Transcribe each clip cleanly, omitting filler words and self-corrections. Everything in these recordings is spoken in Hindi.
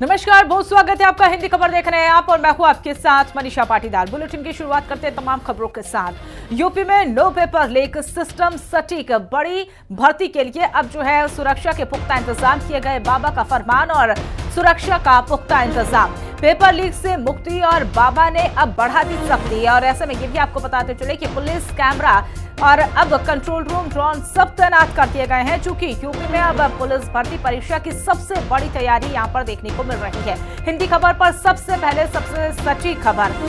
नमस्कार, बहुत स्वागत है आपका। हिंदी खबर देख रहे हैं आप और मैं हूं आपके साथ मनीषा पाटीदार। बुलेटिन की शुरुआत करते हैं तमाम खबरों के साथ। यूपी में नो पेपर लीक सिस्टम सटीक, बड़ी भर्ती के लिए अब जो है सुरक्षा के पुख्ता इंतजाम किए गए। बाबा का फरमान और सुरक्षा का पुख्ता इंतजाम, पेपर लीक से मुक्ति और बाबा ने अब बढ़ा दी सख्ती। और ऐसे में ये भी आपको बताते चले कि पुलिस, कैमरा और अब कंट्रोल रूम, ड्रोन सब तैनात कर दिए गए हैं, चूंकि यूपी में अब पुलिस भर्ती परीक्षा की सबसे बड़ी तैयारी यहां पर देखने को मिल रही है। हिंदी खबर पर सबसे पहले सबसे सटीक खबर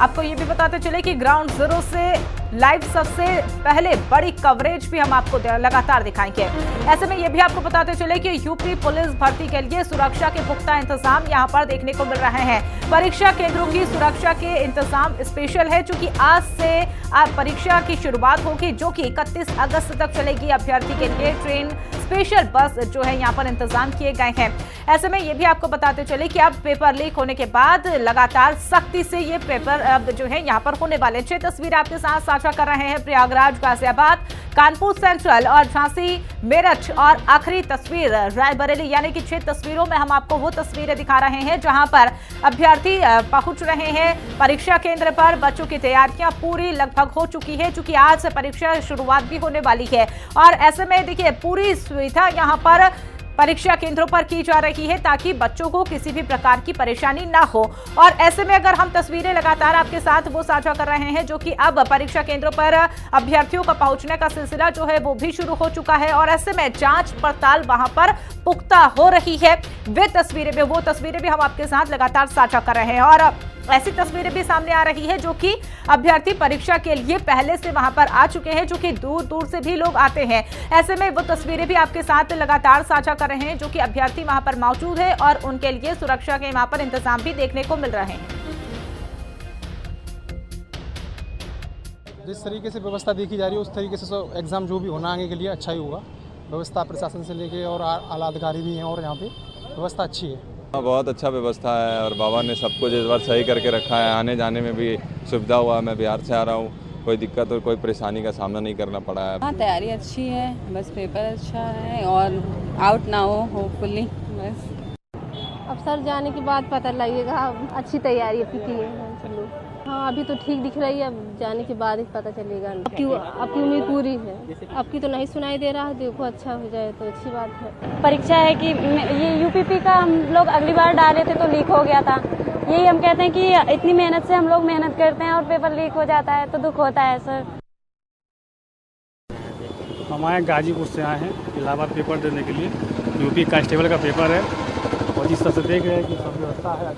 आपको ये भी बताते चले कि ग्राउंड जीरो से लाइव सबसे पहले बड़ी कवरेज भी हम आपको लगातार दिखाएंगे। ऐसे में ये भी आपको बताते चले कि यूपी पुलिस भर्ती के लिए सुरक्षा के पुख्ता इंतजाम यहां पर देखने को मिल रहे हैं। परीक्षा केंद्रों की सुरक्षा के इंतजाम स्पेशल है, चूंकि आज से परीक्षा की शुरुआत होगी, जो कि 31 अगस्त तक चलेगी। अभ्यर्थी के लिए ट्रेन, स्पेशल बस जो है यहाँ पर इंतजाम किए गए हैं। ऐसे में ये भी आपको बताते चले कि अब पेपर लीक होने के बाद लगातार सख्ती से ये पेपर अब जो है यहाँ पर होने वाले। 6 तस्वीरें आपके साथ साझा कर रहे हैं। प्रयागराज, गाजियाबाद, कानपुर सेंट्रल और झांसी, मेरठ और आखिरी तस्वीर रायबरेली, यानी कि 6 तस्वीरों में हम आपको वो तस्वीरें दिखा रहे हैं जहां पर अभ्यर्थी पहुंच रहे हैं परीक्षा केंद्र पर। बच्चों की तैयारियां पूरी लगभग हो चुकी है, क्योंकि आज से परीक्षा शुरुआत भी होने वाली है। और ऐसे में देखिए पूरी सुविधा यहां पर परीक्षा केंद्रों पर की जा रही है, ताकि बच्चों को किसी भी प्रकार की परेशानी ना हो। और ऐसे में अगर हम तस्वीरें लगातार आपके साथ वो साझा कर रहे हैं, जो कि अब परीक्षा केंद्रों पर अभ्यर्थियों का पहुंचने का सिलसिला जो है वो भी शुरू हो चुका है। और ऐसे में जांच पड़ताल वहां पर पुख्ता हो रही है। वो तस्वीरें भी हम आपके साथ लगातार साझा कर रहे हैं। और ऐसी तस्वीरें भी सामने आ रही है, जो कि अभ्यर्थी परीक्षा के लिए पहले से वहां पर आ चुके हैं, जो कि दूर दूर से भी लोग आते हैं। ऐसे में वो तस्वीरें भी आपके साथ लगातार साझा कर रहे हैं, जो कि अभ्यर्थी वहां पर मौजूद है और उनके लिए सुरक्षा के वहां पर इंतजाम भी देखने को मिल रहे हैं। जिस तरीके से व्यवस्था देखी जा रही है, उस तरीके से एग्जाम जो भी होना आगे के लिए अच्छा ही होगा। व्यवस्था प्रशासन से लेके और आला अधिकारी भी हैं, और यहाँ पे व्यवस्था अच्छी है। बहुत अच्छा व्यवस्था है और बाबा ने सब कुछ इस बार सही करके रखा है। आने जाने में भी सुविधा हुआ है। मैं बिहार से आ रहा हूँ, कोई दिक्कत और कोई परेशानी का सामना नहीं करना पड़ा है। हाँ, तैयारी अच्छी है, बस पेपर अच्छा है और आउट ना हो होपफुली बस। अब सर जाने के बाद पता लगेगा। अच्छी तैयारी की है सब लोग। हाँ, अभी तो ठीक दिख रही है, अब जाने के बाद ही पता चलेगा। अब की उम्मीद पूरी है। अब की तो नहीं सुनाई दे रहा है, देखो अच्छा हो जाए तो अच्छी बात है। परीक्षा है कि ये यूपीपी का हम लोग अगली बार डाले थे तो लीक हो गया था। यही हम कहते हैं कि इतनी मेहनत से हम लोग मेहनत करते हैं और पेपर लीक हो जाता है तो दुख होता है सर। हम आए गाजीपुर से आए हैं इलाहाबाद पेपर देने के लिए। यूपी कांस्टेबल का पेपर है और जिस तरह से देख रहे हैं कि सब व्यवस्था है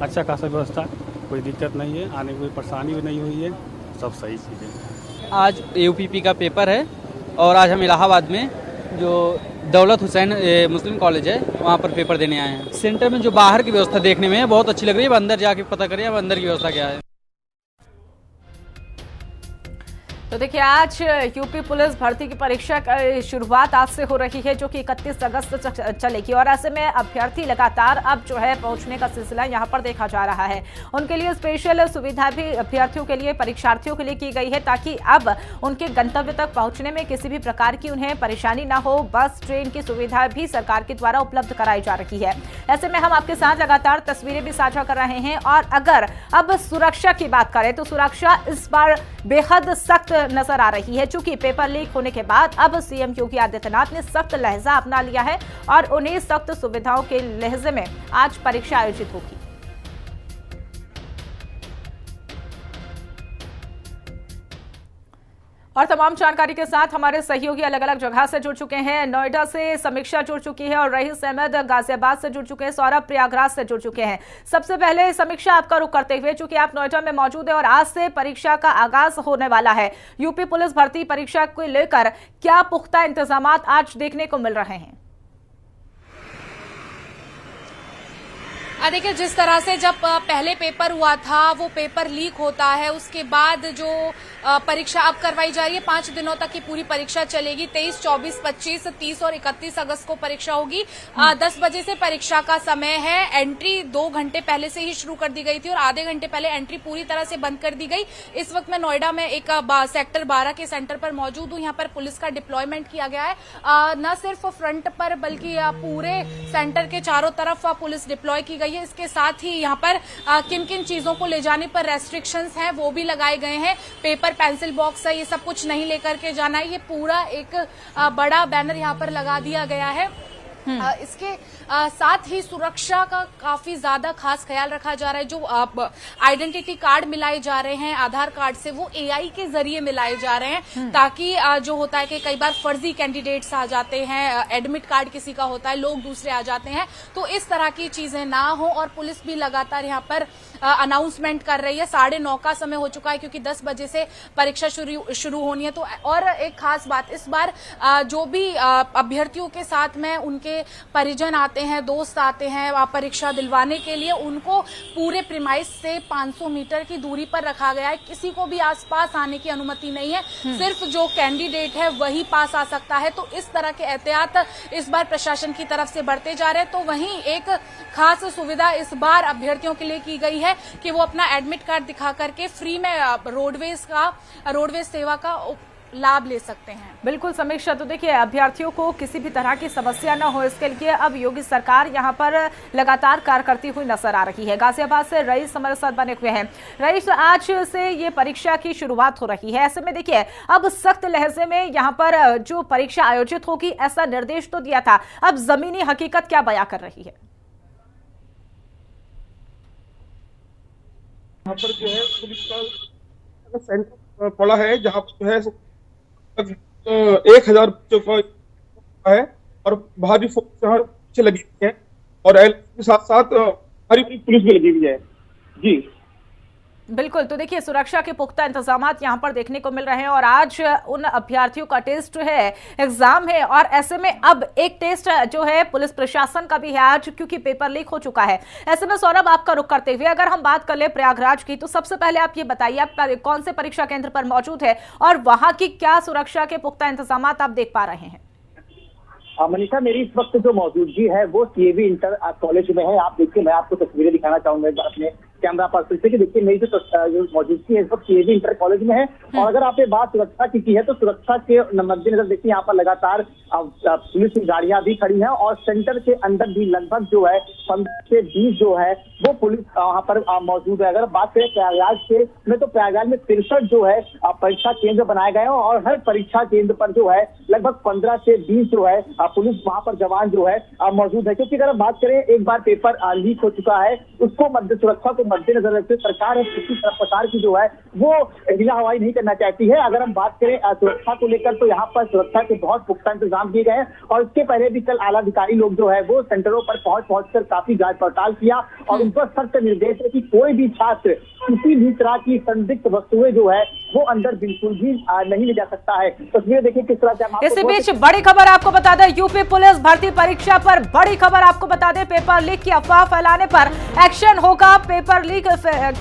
अच्छा खासा व्यवस्था, कोई दिक्कत नहीं है, आने की कोई परेशानी भी नहीं हुई है, सब सही चीज़ें। आज यूपीपी का पेपर है और आज हम इलाहाबाद में जो दौलत हुसैन मुस्लिम कॉलेज है वहाँ पर पेपर देने आए हैं। सेंटर में जो बाहर की व्यवस्था देखने में बहुत अच्छी लग रही है। अब अंदर जाके पता करिए अब अंदर की व्यवस्था क्या है। तो देखिए, आज यूपी पुलिस भर्ती की परीक्षा की शुरुआत आज से हो रही है, जो कि 31 अगस्त तक चलेगी। और ऐसे में अभ्यर्थी लगातार अब जो है पहुंचने का सिलसिला यहां पर देखा जा रहा है। उनके लिए स्पेशल सुविधा भी अभ्यर्थियों के लिए, परीक्षार्थियों के लिए की गई है, ताकि अब उनके गंतव्य तक पहुंचने में किसी भी प्रकार की उन्हें परेशानी ना हो। बस, ट्रेन की सुविधा भी सरकार के द्वारा उपलब्ध कराई जा रही है। ऐसे में हम आपके साथ लगातार तस्वीरें भी साझा कर रहे हैं। और अगर अब सुरक्षा की बात करें तो सुरक्षा इस बार बेहद सख्त नजर आ रही है, चूंकि पेपर लीक होने के बाद अब सीएम योगी आदित्यनाथ ने सख्त लहजा अपना लिया है और उन्हें सख्त सुविधाओं के लहजे में आज परीक्षा आयोजित होगी। और तमाम जानकारी के साथ हमारे सहयोगी अलग अलग जगह से जुड़ चुके हैं। नोएडा से समीक्षा जुड़ चुकी है और रईस अहमद गाजियाबाद से जुड़ चुके हैं, सौरभ प्रयागराज से जुड़ चुके हैं। सबसे पहले समीक्षा आपका रुख करते हुए, चूंकि आप नोएडा में मौजूद है और आज से परीक्षा का आगाज होने वाला है, यूपी पुलिस भर्ती परीक्षा को लेकर क्या पुख्ता इंतजाम आज देखने को मिल रहे हैं? देखिए, जिस तरह से जब पहले पेपर हुआ था वो पेपर लीक होता है, उसके बाद जो परीक्षा अब करवाई जा रही है, 5 दिनों तक की पूरी परीक्षा चलेगी। 23, 24, 25, 30 और 31 अगस्त को परीक्षा होगी। 10 बजे से परीक्षा का समय है। एंट्री 2 घंटे पहले से ही शुरू कर दी गई थी और आधे घंटे पहले एंट्री पूरी तरह से बंद कर दी गई। इस वक्त मैं नोएडा में एक सेक्टर 12 के सेंटर पर मौजूद हूँ। यहाँ पर पुलिस का डिप्लॉयमेंट किया गया है। न सिर्फ फ्रंट पर बल्कि पूरे सेंटर के चारों तरफ पुलिस डिप्लॉय की गई है। इसके साथ ही यहाँ पर किन किन चीजों को ले जाने पर रेस्ट्रिक्शंस हैं वो भी लगाए गए हैं। पेपर, पेंसिल बॉक्स है, ये सब कुछ नहीं लेकर के जाना है। ये पूरा एक बड़ा बैनर यहाँ पर लगा दिया गया है। इसके साथ ही सुरक्षा का काफी ज्यादा खास ख्याल रखा जा रहा है। जो आइडेंटिटी कार्ड मिलाए जा रहे हैं आधार कार्ड से, वो एआई के जरिए मिलाए जा रहे हैं, ताकि जो होता है कि कई बार फर्जी कैंडिडेट्स आ जाते हैं, एडमिट कार्ड किसी का होता है, लोग दूसरे आ जाते हैं, तो इस तरह की चीजें ना हो। और पुलिस भी लगातार यहाँ पर अनाउंसमेंट कर रही है। 9:30 का समय हो चुका है क्योंकि 10 बजे से परीक्षा शुरू होनी है। तो और एक खास बात, इस बार जो भी अभ्यर्थियों के साथ में उनके परिजन आते हैं, दोस्त आते हैं परीक्षा दिलवाने के लिए, उनको पूरे प्रीमाइस से 500 मीटर की दूरी पर रखा गया है। किसी को भी आसपास आने की अनुमति नहीं है। सिर्फ जो कैंडिडेट है वही पास आ सकता है। तो इस तरह के एहतियात इस बार प्रशासन की तरफ से बढ़ते जा रहे हैं। तो वहीं एक खास सुविधा इस बार अभ्यर्थियों के लिए की गई है कि वो अपना एडमिट कार्ड दिखा करके फ्री में रोडवेज सेवा का लाभ ले सकते हैं। बिल्कुल समीक्षा, तो देखिए अभ्यर्थियों को किसी भी तरह की समस्या न हो, इसके लिए अब योगी सरकार यहां पर लगातार कार्य करती हुई नजर आ रही है। गाजियाबाद से रईस हमारे साथ बने हुए हैं। रईस, आज से ये परीक्षा की शुरुआत हो रही है, ऐसे में देखिए अब सख्त लहजे में यहां पर जो परीक्षा आयोजित होगी ऐसा निर्देश तो दिया था, अब जमीनी हकीकत क्या बयां कर रही है? यहाँ पर जो है पुलिस का सेंटर पड़ा है, जहाँ पर जो है 1000 बच्चों का है और भारी फोर्स यहाँ पीछे लगी हुई है और के साथ साथ हरी पुलिस भी लगी हुई है। जी बिल्कुल, तो देखिए सुरक्षा के पुख्ता इंतजाम यहाँ पर देखने को मिल रहे हैं और आज उन अभ्यर्थियों का टेस्ट है, एग्जाम है, और ऐसे में अब एक टेस्ट जो है पुलिस प्रशासन का भी है आज, क्योंकि पेपर लीक हो चुका है। ऐसे में सौरभ, आपका रुख करते हुए अगर हम बात कर ले प्रयागराज की, तो सबसे पहले आप ये बताइए आप कौन से परीक्षा केंद्र पर मौजूद है और वहां की क्या सुरक्षा के पुख्ता इंतजाम आप देख पा रहे हैं? मनीषा, मेरी इस वक्त जो मौजूदगी है वो सीएवी इंटर कॉलेज में है। आप देखिए, मैं आपको तस्वीरें दिखाना चाहूंगा अपने कैमरा पर्सन से कि देखिए मेरी जो मौजूदगी है इस वक्त सीएवी इंटर कॉलेज में है। और अगर आपने बात सुरक्षा की है तो सुरक्षा के मद्देनजर देखिए यहाँ पर लगातार पुलिस की गाड़ियां भी खड़ी हैं और सेंटर के अंदर भी लगभग जो है 15 से 20 जो है वो पुलिस वहाँ पर मौजूद है। अगर बात करें प्रयागराज के में, तो प्रयागराज में 63 जो है परीक्षा केंद्र बनाए गए हैं और हर परीक्षा केंद्र पर जो है लगभग 15 से 20 जो है पुलिस वहाँ पर जवान जो है मौजूद है। क्योंकि अगर बात करें, एक बार पेपर लीक हो चुका है, उसको सुरक्षा को मद्देनजर रखते सरकार किसी प्रकार की जो है वो ढीला हवाई नहीं करना चाहती है। अगर हम बात करें सुरक्षा को लेकर, तो यहाँ पर सुरक्षा के बहुत पुख्ता इंतजाम किए गए हैं और इसके पहले भी कल आला अधिकारी लोग जो है वो सेंटरों पर पहुंचकर काफी जांच पड़ताल किया और उन पर सख्त निर्देश है कि कोई भी छात्र किसी भी तरह की संदिग्ध वस्तुएं जो है वो अंदर बिल्कुल भी नहीं ले जा सकता है। तस्वीरें देखिए किस तरह से। इसी बीच बड़ी खबर आपको बता दें, यूपी पुलिस भर्ती परीक्षा पर बड़ी खबर आपको बता दें, पेपर लीक की अफवाह फैलाने पर एक्शन होगा। पेपर लीक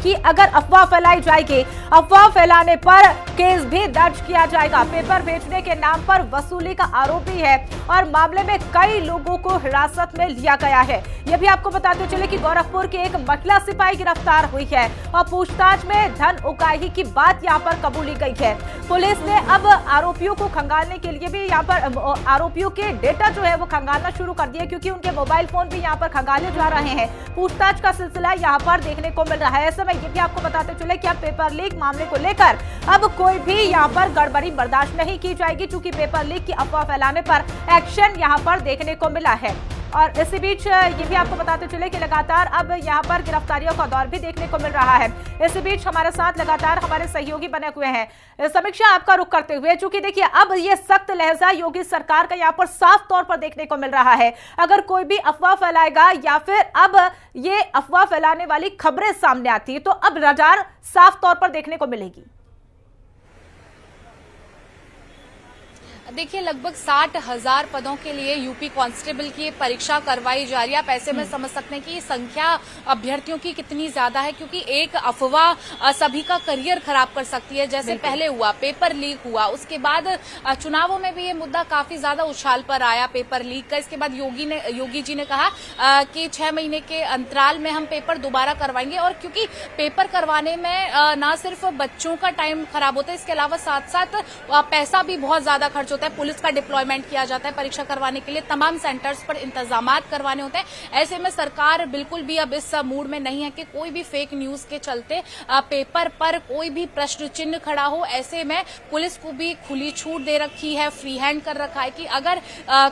की अगर अफवाह फैलाई जाएगी, अफवाह फैलाने पर केस भी दर्ज किया जाएगा। पेपर बेचने के नाम पर वसूली का आरोपी है और मामले में कई लोगों को हिरासत में लिया गया है। यह भी आपको बताते चले कि गोरखपुर की एक महिला सिपाही गिरफ्तार हुई है और पूछताछ में धन उगाही की बात यहां पर कबूली गई है। पुलिस ने अब आरोपियों को खंगालने के लिए भी यहां पर आरोपियों के डेटा जो है वो खंगालना शुरू कर दिया, क्योंकि उनके मोबाइल फोन भी यहां पर खंगाले जा रहे हैं। पूछताछ का सिलसिला यहां पर देखने को मिल रहा है। ऐसे में ये भी आपको बताते चले कि अब पेपर लीक मामले को लेकर अब कोई भी यहां पर गड़बड़ी बर्दाश्त नहीं की जाएगी, क्योंकि पेपर लीक की अफवाह फैलाने पर एक्शन यहां पर देखने को मिला है। और इसी बीच ये भी आपको बताते चले कि लगातार अब यहाँ पर गिरफ्तारियों का दौर भी देखने को मिल रहा है। इसी बीच हमारे साथ लगातार हमारे सहयोगी बने हुए हैं। समीक्षा, आपका रुख करते हुए, चूंकि देखिए अब ये सख्त लहजा योगी सरकार का यहाँ पर साफ तौर पर देखने को मिल रहा है। अगर कोई भी अफवाह फैलाएगा या फिर अब ये अफवाह फैलाने वाली खबरें सामने आती है, तो अब रडार साफ तौर पर देखने को मिलेगी। देखिए, लगभग 60,000 पदों के लिए यूपी कांस्टेबल की परीक्षा करवाई जा रही है। आप ऐसे में समझ सकते हैं कि संख्या अभ्यर्थियों की कितनी ज्यादा है, क्योंकि एक अफवाह सभी का करियर खराब कर सकती है। जैसे पहले हुआ, पेपर लीक हुआ, उसके बाद चुनावों में भी ये मुद्दा काफी ज्यादा उछाल पर आया पेपर लीक का। इसके बाद योगी जी ने कहा कि 6 महीने के अंतराल में हम पेपर दोबारा करवाएंगे। और क्योंकि पेपर करवाने में न सिर्फ बच्चों का टाइम खराब होता है, इसके अलावा साथ साथ पैसा भी बहुत ज्यादा खर्च होता है। पुलिस का डिप्लॉयमेंट किया जाता है परीक्षा करवाने के लिए, तमाम सेंटर्स पर इंतजामात करवाने होते हैं। ऐसे में सरकार बिल्कुल भी अब इस मूड में नहीं है कि कोई भी फेक न्यूज के चलते पेपर पर कोई भी प्रश्न चिन्ह खड़ा हो। ऐसे में पुलिस को भी खुली छूट दे रखी है, फ्री हैंड कर रखा है कि अगर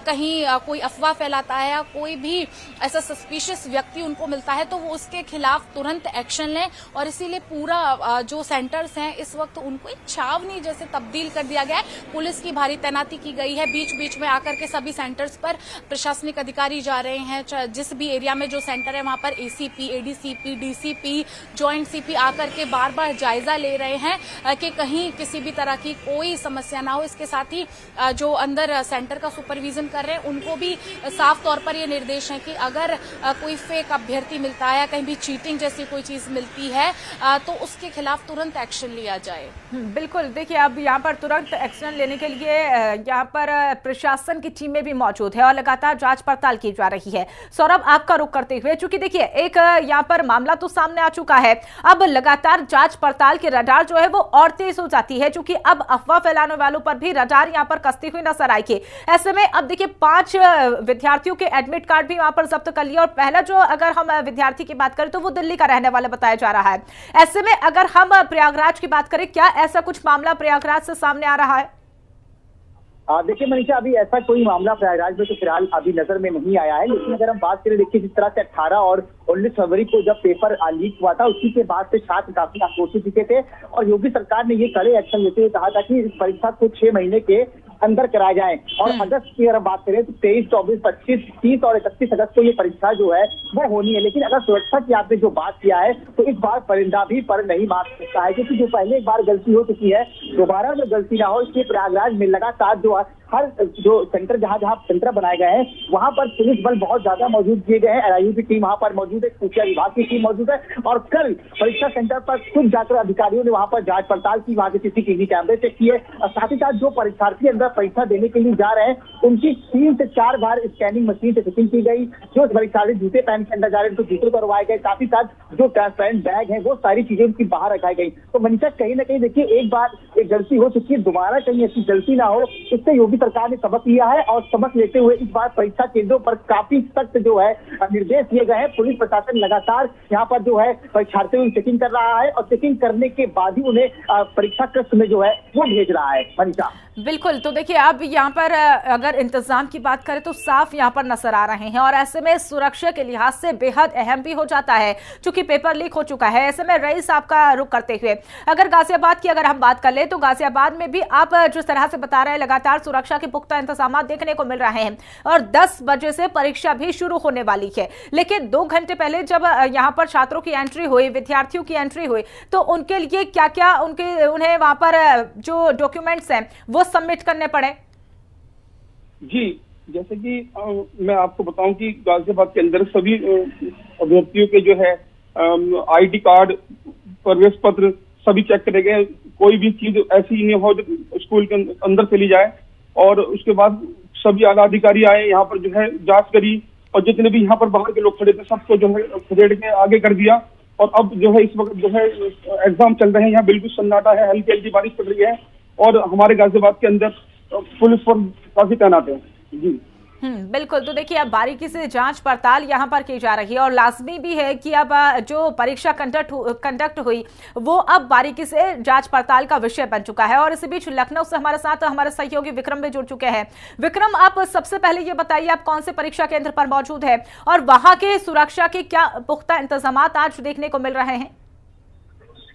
कहीं कोई अफवाह फैलाता है या कोई भी ऐसा सस्पिशियस व्यक्ति उनको मिलता है तो वो उसके खिलाफ तुरंत एक्शन लें। और इसीलिए पूरा जो सेंटर्स हैं इस वक्त उनको एक छावनी जैसे तब्दील कर दिया गया है। पुलिस की भारी तैनाती की गई है। बीच बीच में आकर के सभी सेंटर्स पर प्रशासनिक अधिकारी जा रहे हैं। जिस भी एरिया में जो सेंटर है वहां पर ACP, ADCP, DCP, joint CP आकर के बार बार जायजा ले रहे हैं कि कहीं किसी भी तरह की कोई समस्या ना हो। इसके साथ ही जो अंदर सेंटर का सुपरविजन कर रहे हैं उनको भी साफ तौर पर ये निर्देश है कि अगर कोई फेक अभ्यर्थी मिलता है या कहीं भी चीटिंग जैसी कोई चीज मिलती है तो उसके खिलाफ तुरंत एक्शन लिया जाए। बिल्कुल, देखिए अब यहाँ पर तुरंत एक्शन लेने के लिए यहाँ पर प्रशासन की टीमें भी मौजूद है और लगातार जांच पड़ताल की जा रही है। सौरभ, आपका रुख करते हुए, चूंकि देखिए एक यहाँ पर मामला तो सामने आ चुका है, अब लगातार जांच पड़ताल की रडार जो है वो और तेज हो जाती है, क्योंकि अब अफवाह फैलाने वालों पर भी रडार यहाँ पर कसती हुई नजर आएगी। ऐसे में अब देखिए 5 विद्यार्थियों के एडमिट कार्ड भी वहां पर जब्त कर लिया और पहला जो अगर हम विद्यार्थी की बात करें तो वो दिल्ली का रहने वाला बताया जा रहा है। ऐसे में अगर हम प्रयागराज की बात करें, क्या ऐसा कुछ मामला प्रयागराज से सामने आ रहा है? देखिए मनीषा, अभी ऐसा कोई मामला प्रयागराज में तो फिलहाल अभी नजर में नहीं आया है। लेकिन अगर हम बात करें, देखिए जिस तरह से 18 और 19 फरवरी को जब पेपर लीक हुआ था, उसी के बाद से छात्र काफी आक्रोशित दिखे थे और योगी सरकार ने ये कड़े एक्शन लेते हुए कहा था कि इस परीक्षा को 6 महीने के अंदर कराया जाए। और अगस्त की अगर बात करें तो 23, 24, 25, 30 और 31 अगस्त को ये परीक्षा जो है वह होनी है। लेकिन अगर सुरक्षा की आपने जो बात किया है तो इस बार परिंदा भी पर नहीं मार सकता है, क्योंकि जो पहले एक बार गलती हो चुकी है दोबारा में गलती ना हो, इसलिए प्रयागराज में लगातार जो हर जो सेंटर जहां सेंटर बनाए गए हैं वहां पर पुलिस बल बहुत ज्यादा मौजूद किए गए हैं। एलआईयू की टीम वहां पर मौजूद है, खुफिया विभाग की टीम मौजूद है और कल परीक्षा सेंटर पर खुद जाकर अधिकारियों ने वहां पर जांच पड़ताल की, वहां के सीसीटीवी कैमरे चेक किए और साथ ही साथ जो परीक्षार्थी अंदर परीक्षा देने के लिए जा रहे हैं उनकी 3 से 4 बार स्कैनिंग मशीन से चेकिंग की गई। जो परीक्षार्थी जूते पहन के अंदर जा रहे हैं तो जूते करवाए गए, साथ ही साथ जो ट्रांसपेरेंट बैग है वो सारी चीजें उनकी बाहर रखाई गई। तो मनीषा, कहीं ना कहीं देखिए एक बार एक गलती हो चुकी है, दोबारा कहीं ऐसी गलती ना हो, इससे योगी सरकार ने सबक लिया है और सबक लेते हुए इस बार परीक्षा केंद्रों पर काफी सख्त जो है निर्देश दिए गए हैं। पुलिस प्रशासन लगातार यहाँ पर जो है परीक्षार्थियों की चेकिंग कर रहा है और चेकिंग करने के बाद ही उन्हें परीक्षा कक्ष में जो है वो भेज रहा है। मनीषा, बिल्कुल, तो देखिए अब यहाँ पर अगर इंतजाम की बात करें तो साफ यहाँ पर नजर आ रहे हैं और ऐसे में सुरक्षा के लिहाज से बेहद अहम भी हो जाता है, चूंकि पेपर लीक हो चुका है। ऐसे में रईस, आपका रुख करते हुए अगर गाजियाबाद की अगर हम बात कर ले तो गाजियाबाद में भी आप जिस तरह से बता रहे हैं लगातार सुरक्षा के पुख्ता इंतजाम देखने को मिल रहे हैं और 10 बजे से परीक्षा भी शुरू होने वाली है। लेकिन 2 घंटे पहले जब यहाँ पर छात्रों की एंट्री हुई, विद्यार्थियों की एंट्री हुई, तो उनके लिए क्या क्या उन्हें वहां पर जो डॉक्यूमेंट्स हैं वो सबमिट करने पड़े? जी, जैसे कि मैं आपको बताऊं कि गाजियाबाद के अंदर सभी अभ्यर्थियों के जो है आईडी कार्ड, प्रवेश पत्र सभी चेक करे गए। कोई भी चीज ऐसी नहीं हो जो स्कूल के अंदर चली जाए। और उसके बाद सभी आला अधिकारी आए, यहाँ पर जो है जांच करी और जितने भी यहाँ पर बाहर के लोग खड़े थे सबको जो है खदेड़ के आगे कर दिया। और अब जो है इस वक्त जो है एग्जाम चल रहे हैं, यहाँ बिल्कुल सन्नाटा है, हल्की हल्की बारिश पड़ रही है और हमारे गाजियाबाद के अंदर पुलिस फोर्स काफी तैनात है। जी बिल्कुल, तो देखिए अब बारीकी से जांच पड़ताल यहाँ पर की जा रही है और लाजमी भी है कि अब जो परीक्षा कंडक्ट हुई वो अब बारीकी से जांच पड़ताल का विषय बन चुका है। और इसी बीच लखनऊ से हमारे साथ हमारे सहयोगी विक्रम भी जुड़ चुके हैं। विक्रम, आप सबसे पहले ये बताइए आप कौन से परीक्षा केंद्र पर मौजूद है और वहां के सुरक्षा के क्या पुख्ता इंतजाम आज देखने को मिल रहे हैं?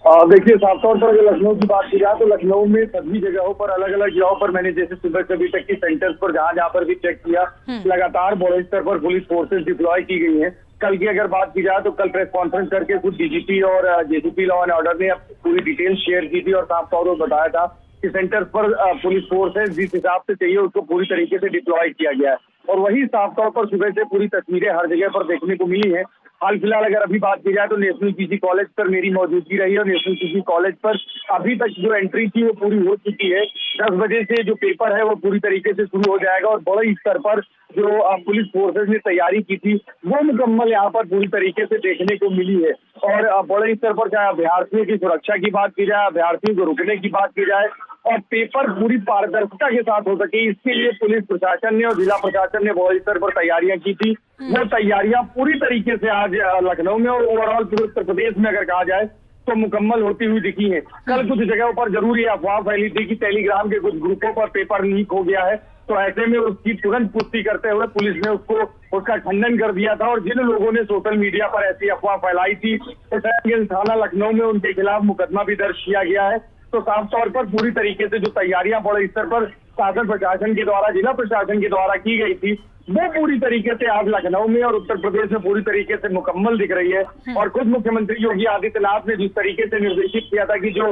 देखिए, साफ तौर पर अगर लखनऊ की बात की जाए तो लखनऊ में सभी जगहों पर अलग अलग जगहों पर मैंने जैसे सुबह से अभी तक की सेंटर्स पर जहां पर भी चेक किया, लगातार बड़े स्तर पर पुलिस फोर्सेस डिप्लॉय की गई हैं। कल की अगर बात की जाए तो कल प्रेस कॉन्फ्रेंस करके खुद डीजीपी और जेसीपी लॉ एंड ऑर्डर ने पूरी डिटेल शेयर की थी और साफ तौर पर बताया था कि सेंटर्स पर पुलिस फोर्स है जिस हिसाब से चाहिए उसको पूरी तरीके से डिप्लॉय किया गया है। और वही साफ तौर पर सुबह से पूरी तस्वीरें हर जगह पर देखने को मिली है। हाल फिलहाल अगर अभी बात की जाए तो नेशनल पीजी कॉलेज पर मेरी मौजूदगी रही है और नेशनल पीजी कॉलेज पर अभी तक जो एंट्री थी वो पूरी हो चुकी है। 10 बजे से जो पेपर है वो पूरी तरीके से शुरू हो जाएगा और बड़े स्तर पर जो पुलिस फोर्सेज ने तैयारी की थी वो मुकम्मल यहाँ पर पूरी तरीके से देखने को मिली है। और बड़े स्तर पर चाहे अभ्यर्थियों की सुरक्षा की बात की जाए, अभ्यर्थियों को रुकने की बात की जाए और पेपर पूरी पारदर्शिता के साथ हो सके, इसके लिए पुलिस प्रशासन ने और जिला प्रशासन ने बड़े स्तर पर तैयारियां की थी। वो तैयारियां पूरी तरीके से आज लखनऊ में और ओवरऑल पूरे उत्तर प्रदेश में अगर कहा जाए तो मुकम्मल होती हुई दिखी है। कल कुछ जगहों पर जरूर ये अफवाह फैली थी कि टेलीग्राम के कुछ ग्रुपों पर पेपर लीक हो गया है, तो ऐसे में उसकी तुरंत पुष्टि करते हुए पुलिस ने उसका खंडन कर दिया था। और जिन लोगों ने सोशल मीडिया पर ऐसी अफवाह फैलाई थी तो थाना लखनऊ में उनके खिलाफ मुकदमा भी दर्ज किया गया है। तो साफ तौर पर पूरी तरीके से जो तैयारियां बड़े स्तर पर शासन प्रशासन के द्वारा, जिला प्रशासन के द्वारा की गई थी वो पूरी तरीके से आज लखनऊ में और उत्तर प्रदेश में पूरी तरीके से मुकम्मल दिख रही है। और खुद मुख्यमंत्री योगी आदित्यनाथ ने जिस तरीके से निर्देशित किया था कि जो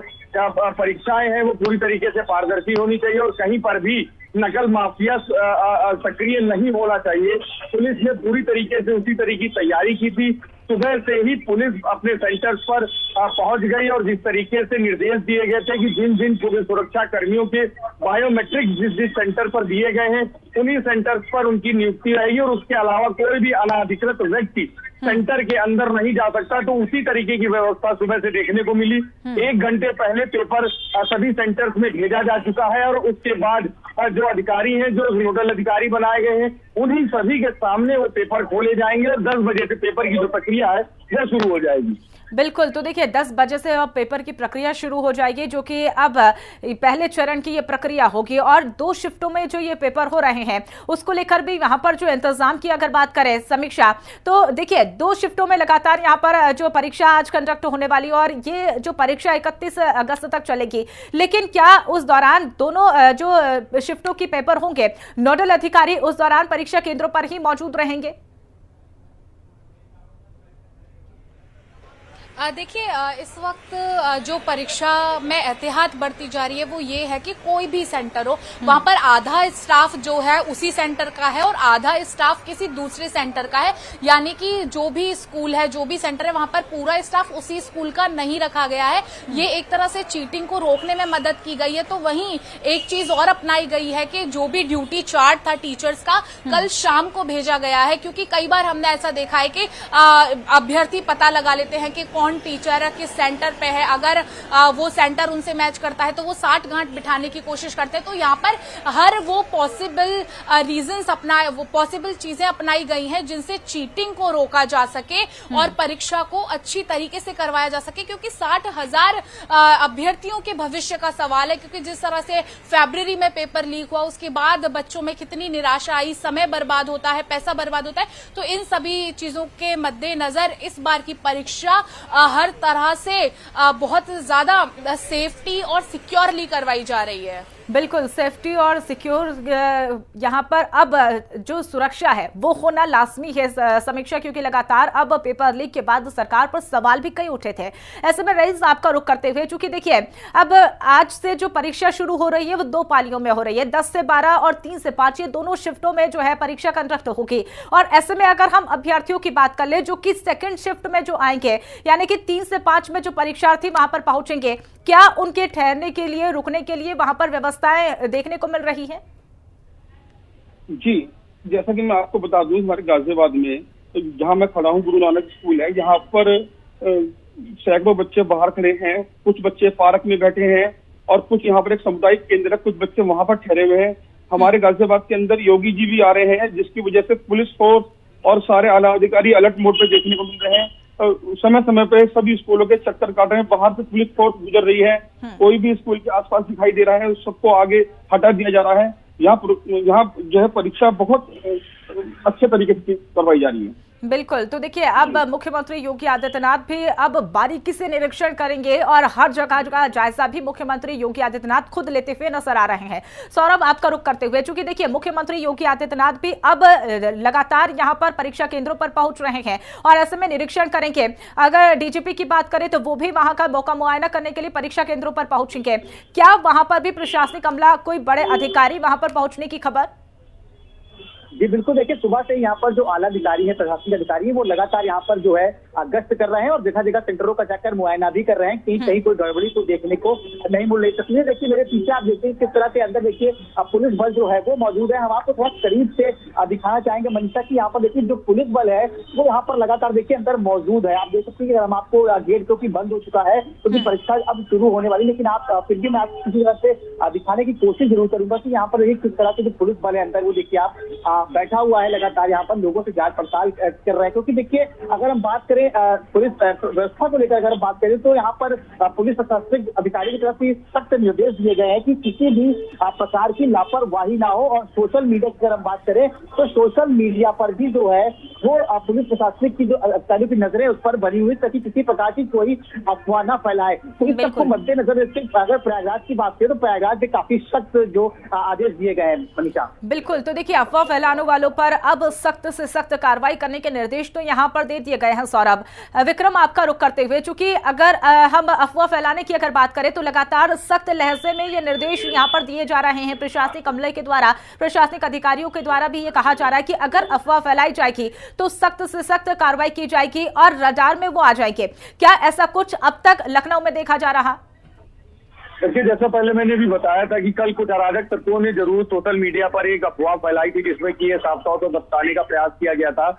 परीक्षाएं हैं वो पूरी तरीके से पारदर्शी होनी चाहिए और कहीं पर भी नकल माफिया सक्रिय नहीं होना चाहिए, पुलिस ने पूरी तरीके से उसी तरह की तैयारी की थी। सुबह से ही पुलिस अपने सेंटर्स पर पहुंच गई और जिस तरीके से निर्देश दिए गए थे कि जिन जिन पुलिस सुरक्षा कर्मियों के बायोमेट्रिक जिस सेंटर पर दिए गए हैं उन्हीं सेंटर्स पर उनकी नियुक्ति रहेगी और उसके अलावा कोई भी अनाधिकृत व्यक्ति सेंटर के अंदर नहीं जा सकता। तो उसी तरीके की व्यवस्था सुबह से देखने को मिली। 1 घंटे पहले पेपर सभी सेंटर्स में भेजा जा चुका है और उसके बाद जो अधिकारी हैं, जो नोडल अधिकारी बनाए गए हैं, उन्हीं सभी के सामने वो पेपर खोले जाएंगे और 10 बजे से पेपर की जो प्रक्रिया है वो शुरू हो जाएगी। बिल्कुल, तो देखिए 10 बजे से अब पेपर की प्रक्रिया शुरू हो जाएगी, जो कि अब पहले चरण की ये प्रक्रिया होगी और 2 शिफ्टों में जो ये पेपर हो रहे हैं उसको लेकर भी यहाँ पर जो इंतजाम की अगर बात करें समीक्षा, तो देखिए 2 शिफ्टों में लगातार यहाँ पर जो परीक्षा आज कंडक्ट होने वाली और ये जो परीक्षा 31 अगस्त तक चलेगी। लेकिन क्या उस दौरान दोनों जो शिफ्टों की पेपर होंगे नोडल अधिकारी उस दौरान परीक्षा केंद्रों पर ही मौजूद रहेंगे? देखिए इस वक्त जो परीक्षा में एहतियात बरती जा रही है वो ये है कि कोई भी सेंटर हो वहां पर आधा स्टाफ जो है उसी सेंटर का है और आधा स्टाफ किसी दूसरे सेंटर का है, यानी कि जो भी स्कूल है, जो भी सेंटर है वहां पर पूरा स्टाफ उसी स्कूल का नहीं रखा गया है। ये एक तरह से चीटिंग को रोकने में मदद की गई है। तो वहीं एक चीज और अपनाई गई है कि जो भी ड्यूटी चार्ट था टीचर्स का कल शाम को भेजा गया है, क्योंकि कई बार हमने ऐसा देखा है कि अभ्यर्थी पता लगा लेते हैं कि कौन टीचर किस सेंटर पे है, अगर वो सेंटर उनसे मैच करता है तो वो 60 गांठ बिठाने की कोशिश करते हैं। तो यहाँ पर हर वो पॉसिबल रीजंस वो पॉसिबल चीजें अपनाई गई हैं जिनसे चीटिंग को रोका जा सके और परीक्षा को अच्छी तरीके से करवाया जा सके, क्योंकि 60,000 अभ्यर्थियों के भविष्य का सवाल है। क्योंकि जिस तरह से फरवरी में पेपर लीक हुआ उसके बाद बच्चों में कितनी निराशा आई, समय बर्बाद होता है, पैसा बर्बाद होता है। तो इन सभी चीजों के मद्देनजर इस बार की परीक्षा हर तरह से बहुत ज्यादा सेफ्टी और सिक्योरली करवाई जा रही है। बिल्कुल, सेफ्टी और सिक्योर यहाँ पर अब जो सुरक्षा है वो होना लाजमी है समीक्षा, क्योंकि लगातार अब पेपर लीक के बाद सरकार पर सवाल भी कई उठे थे। ऐसे में रईस आपका रुख करते हुए, चूंकि देखिए अब आज से जो परीक्षा शुरू हो रही है वो 2 पालियों में हो रही है, 10 से 12 और 3 से 5, ये दोनों शिफ्टों में जो है परीक्षा कंडक्ट होगी। और ऐसे में अगर हम अभ्यर्थियों की बात कर ले जो कि सेकेंड शिफ्ट में जो आएंगे, यानी कि 3 से 5 में जो परीक्षार्थी वहां पर पहुंचेंगे, क्या उनके ठहरने के लिए, रुकने के लिए वहां पर व्यवस्थाएं देखने को मिल रही हैं? जी, जैसा कि मैं आपको बता दूं, हमारे गाजियाबाद में जहां मैं खड़ा हूं गुरु नानक स्कूल है, यहाँ पर सैकड़ों बच्चे बाहर खड़े हैं, कुछ बच्चे पार्क में बैठे हैं और कुछ यहाँ पर एक सामुदायिक केंद्र है, कुछ बच्चे वहां पर ठहरे हुए हैं। हमारे गाजियाबाद के अंदर योगी जी भी आ रहे हैं, जिसकी वजह से पुलिस फोर्स और सारे आला अधिकारी अलर्ट मोड पे देखने को मिल रहे हैं। समय समय पे सभी स्कूलों के चक्कर काट रहे हैं, बाहर से पुलिस फोर्स गुजर रही है, कोई भी स्कूल के आसपास दिखाई दे रहा है उस सबको आगे हटा दिया जा रहा है। यहाँ जो है परीक्षा बहुत अच्छे तरीके से करवाई जा रही है। बिल्कुल, तो देखिए अब मुख्यमंत्री योगी आदित्यनाथ भी अब बारीकी से निरीक्षण करेंगे और हर जगह का जायजा भी मुख्यमंत्री योगी आदित्यनाथ खुद लेते हुए नजर आ रहे हैं। सौरभ, आपका रुख करते हुए, चूंकि देखिए मुख्यमंत्री योगी आदित्यनाथ भी अब लगातार यहां पर परीक्षा केंद्रों पर पहुंच रहे हैं और ऐसे में निरीक्षण करेंगे। अगर डीजीपी की बात करें तो वो भी वहां का मौका मुआयना करने के लिए परीक्षा केंद्रों पर पहुंचेंगे। क्या वहां पर भी प्रशासनिक अमला, कोई बड़े अधिकारी वहां पर पहुंचने की खबर? जी बिल्कुल, देखिए सुबह से यहाँ पर जो आला अधिकारी है, प्रशासनिक अधिकारी है, वो लगातार यहाँ पर जो है गश्त कर रहे हैं और जगह जगह सेंटरों का जाकर मुआयना भी कर रहे हैं कि कहीं कोई गड़बड़ी तो देखने को नहीं मिल रही। तस्वीरें देखिए मेरे पीछे, आप देखते हैं किस तरह से अंदर देखिए पुलिस बल जो है वो मौजूद है। हम आपको थोड़ा करीब से दिखाना चाहेंगे मनीषा की यहाँ पर देखिए जो पुलिस बल है वो यहाँ पर लगातार देखिए अंदर मौजूद है। आप देख सकते हैं हम आपको गेट क्योंकि बंद हो चुका है क्योंकि परीक्षा अब शुरू होने वाली, लेकिन आप फिर भी मैं आपको किसी तरह से दिखाने की कोशिश जरूर करूंगा कि यहाँ पर किस तरह से जो पुलिस बल है अंदर वो देखिए आप बैठा हुआ है, लगातार यहाँ पर लोगों से जांच पड़ताल कर रहे हैं। क्योंकि देखिए अगर हम बात करें पुलिस व्यवस्था को लेकर अगर बात करें तो यहाँ पर पुलिस प्रशासनिक अधिकारी की तरफ से सख्त निर्देश दिए गए हैं कि किसी भी प्रकार की लापरवाही ना हो। और सोशल मीडिया की अगर हम बात करें तो सोशल मीडिया पर भी जो है वो पुलिस प्रशासनिक की जो अधिकारियों की नजरें उस पर बनी हुई ताकि किसी प्रकार की कोई अफवाह न फैलाए। तो इस सबको मद्देनजर रखते अगर प्रयागराज की बात करें तो प्रयागराज में काफी सख्त जो आदेश दिए गए हैं मनीषा। बिल्कुल, तो देखिए अफवाह फैलाने वालों पर अब सख्त से सख्त कार्रवाई करने के निर्देश तो यहां पर दे दिए गए हैं। सौरभ, विक्रम, आपका रुख करते हुए, चूंकि अगर हम अफवाह फैलाने की अगर बात करें तो लगातार सख्त लहजे में ये निर्देश यहां पर दिए जा रहे हैं प्रशासनिक अमले के द्वारा, प्रशासनिक अधिकारियों के द्वारा भी ये कहा जा रहा है कि अगर अफवाह फैलाई जाएगी तो सख्त से सख्त कार्रवाई की जाएगी और रडार में वो आ जाएंगे। क्या ऐसा कुछ अब तक लखनऊ में देखा जा रहा? देखिए जैसा पहले मैंने भी बताया था कि कल कुछ अराजक तत्वों ने जरूर सोशल मीडिया पर एक अफवाह फैलाई थी जिसमें कि ये साफ तौर पर बताने का प्रयास किया गया था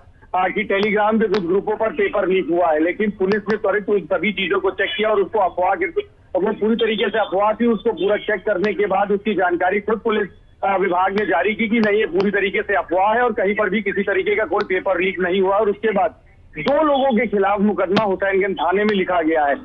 कि टेलीग्राम के कुछ ग्रुपों पर पेपर लीक हुआ है। लेकिन पुलिस ने त्वरित उन सभी चीजों को चेक किया और उसको अफवाह के वो पूरी तरीके से अफवाह थी, उसको पूरा चेक करने के बाद उसकी जानकारी खुद पुलिस विभाग ने जारी की कि नहीं ये पूरी तरीके से अफवाह है और कहीं पर भी किसी तरीके का कोई पेपर लीक नहीं हुआ। और उसके बाद 2 लोगों के खिलाफ मुकदमा हुसैनगंज थाने में लिखा गया है,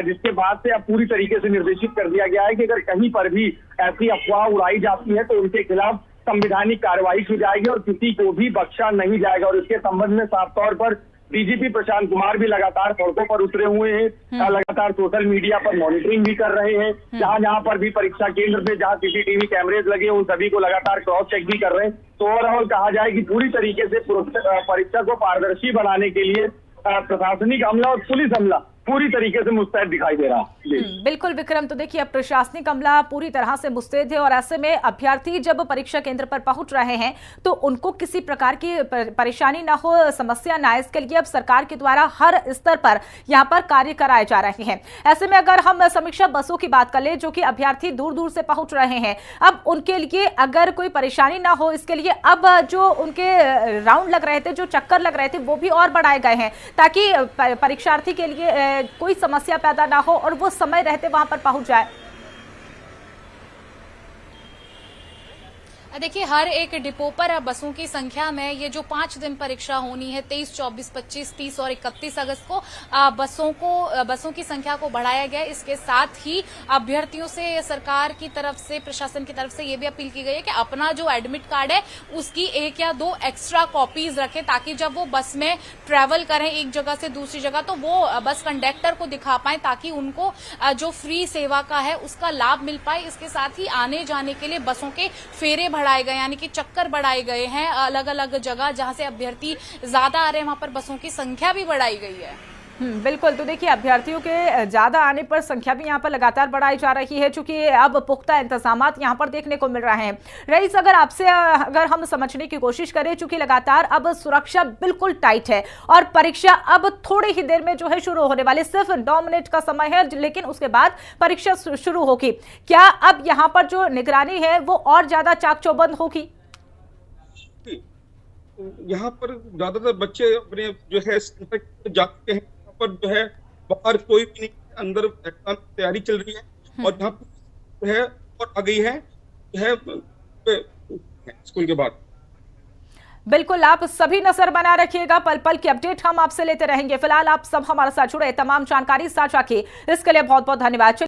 जिसके बाद से अब पूरी तरीके से निर्देशित कर दिया गया है कि अगर कहीं पर भी ऐसी अफवाह उड़ाई जाती है तो उनके खिलाफ संवैधानिक कार्रवाई की जाएगी और किसी को भी बख्शा नहीं जाएगा। और इसके संबंध में साफ तौर पर डीजीपी प्रशांत कुमार भी लगातार सड़कों पर उतरे हुए हैं, लगातार सोशल मीडिया पर मॉनिटरिंग भी कर रहे हैं। जहां पर भी परीक्षा केंद्र पे जहां सीसीटीवी कैमरेज लगे उन सभी को लगातार क्रॉस चेक भी कर रहे हैं। तो ओवरऑल कहा जाए कि पूरी तरीके से परीक्षा को पारदर्शी बनाने के लिए प्रशासनिक अमला और पुलिस अमला पूरी तरीके से मुस्तैद दिखाई दे रहा है। बिल्कुल विक्रम, तो देखिए अब प्रशासनिक अमला पूरी तरह से मुस्तैद है और ऐसे में अभ्यर्थी जब परीक्षा केंद्र पर पहुंच रहे हैं तो उनको किसी प्रकार की परेशानी ना हो, समस्या ना, इसके लिए अब सरकार के द्वारा हर स्तर पर यहां पर कार्य कराए जा रहे हैं। ऐसे में अगर हम समीक्षा बसों की बात कर ले जो कि अभ्यर्थी दूर दूर से पहुंच रहे हैं, अब उनके लिए अगर कोई परेशानी ना हो इसके लिए अब जो उनके राउंड लग रहे थे, जो चक्कर लग रहे थे वो भी और बढ़ाए गए हैं ताकि परीक्षार्थी के लिए कोई समस्या पैदा ना हो और वो समय रहते वहां पर पहुंच जाए। देखिए हर एक डिपो पर बसों की संख्या में ये जो 5 दिन परीक्षा होनी है 23, 24, 25, 30 और 31 अगस्त को बसों की संख्या को बढ़ाया गया। इसके साथ ही अभ्यर्थियों से सरकार की तरफ से, प्रशासन की तरफ से ये भी अपील की गई है कि अपना जो एडमिट कार्ड है उसकी 1 या 2 एक्स्ट्रा कॉपीज रखें ताकि जब वो बस में ट्रेवल करें एक जगह से दूसरी जगह तो वो बस कंडक्टर को दिखा पाए ताकि उनको जो फ्री सेवा का है उसका लाभ मिल पाए। इसके साथ ही आने जाने के लिए बसों के फेरे बढ़ाए गए, यानी कि चक्कर बढ़ाए गए हैं। अलग अलग जगह जहां से अभ्यर्थी ज्यादा आ रहे हैं वहां पर बसों की संख्या भी बढ़ाई गई है। बिल्कुल, तो देखिए अभ्यर्थियों के ज्यादा आने पर संख्या भी यहाँ पर लगातार बढ़ाई जा रही है चूंकि अब पुख्ता इंतजामात यहाँ पर देखने को मिल रहे हैं। रईस, अगर हम समझने की कोशिश करें, चूंकि लगातार अब सुरक्षा बिल्कुल टाइट है और परीक्षा अब थोड़ी ही देर में जो है शुरू होने वाली, सिर्फ 9 मिनट का समय है लेकिन उसके बाद परीक्षा शुरू होगी। क्या अब यहाँ पर जो निगरानी है वो और ज्यादा चाक चौबंद होगी? यहाँ पर ज्यादातर बच्चे अपने जो है जाते हैं पर जो है बाहर कोई भी नहीं, अंदर एग्जाम की तैयारी चल रही है और यहाँ पर है और आ गई है स्कूल के बाद। बिल्कुल, आप सभी नजर बना रखिएगा, पल पल की अपडेट हम आपसे लेते रहेंगे। फिलहाल आप सब हमारे साथ जुड़े, तमाम जानकारी साझा की इसके लिए बहुत बहुत धन्यवाद।